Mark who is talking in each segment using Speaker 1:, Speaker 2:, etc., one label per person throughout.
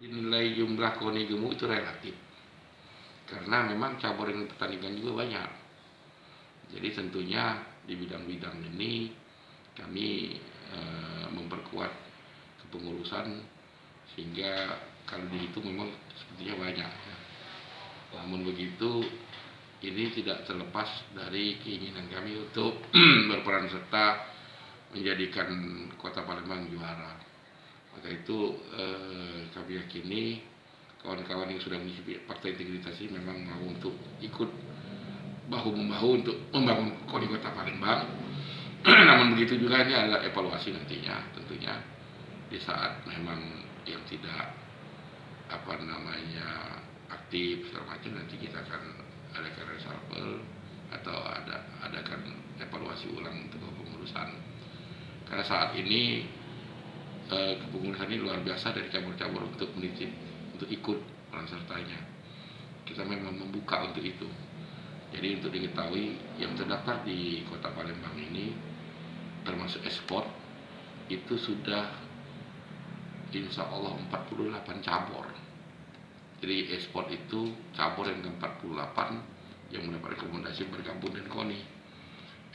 Speaker 1: Dinilai jumlah KONI gemuk itu relatif, karena memang cabur yang dipertandingkan juga banyak. Jadi tentunya di bidang-bidang ini kami memperkuat kepengurusan sehingga kalau dihitung memang sepertinya banyak. Namun begitu, ini tidak terlepas dari keinginan kami untuk berperan serta menjadikan Kota Palembang juara. Maka itu kami yakini kawan-kawan yang sudah mengisi Partai Integritas ini memang mau untuk ikut bahu-membahu untuk membangun KONI Kota Palembang. Namun begitu juga ini ada evaluasi nantinya, tentunya di saat memang yang tidak aktif segala macam, nanti kita akan adakan reshuffle atau adakan evaluasi ulang untuk kepengurusan. Karena saat ini kepengurusan ini luar biasa dari cabur-cabur untuk menitip, untuk ikut peran sertanya. Kita memang membuka untuk itu. Jadi untuk diketahui yang terdaftar di Kota Palembang ini termasuk ekspor itu sudah insya Allah 48 cabur. Jadi ekspor itu cabur yang ke-48 yang mendapat rekomendasi bergabung dengan KONI.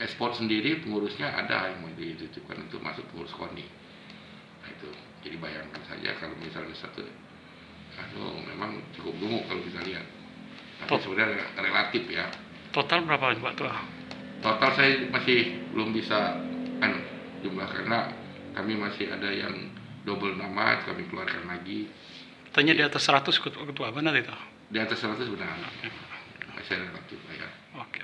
Speaker 1: Ekspor sendiri pengurusnya ada yang mau dititipkan untuk masuk pengurus KONI. Nah itu, jadi bayangkan saja kalau misalnya satu, memang cukup gemuk kalau kita lihat. Tapi sebenarnya relatif ya.
Speaker 2: Total berapa Pak Tua?
Speaker 1: Total saya masih belum bisa jumlah, karena kami masih ada yang double nama, kami keluarkan lagi.
Speaker 2: Tanya di atas 100 ketua, benar itu?
Speaker 1: Di atas 100 benar. Masih relatif ya.
Speaker 2: Oke.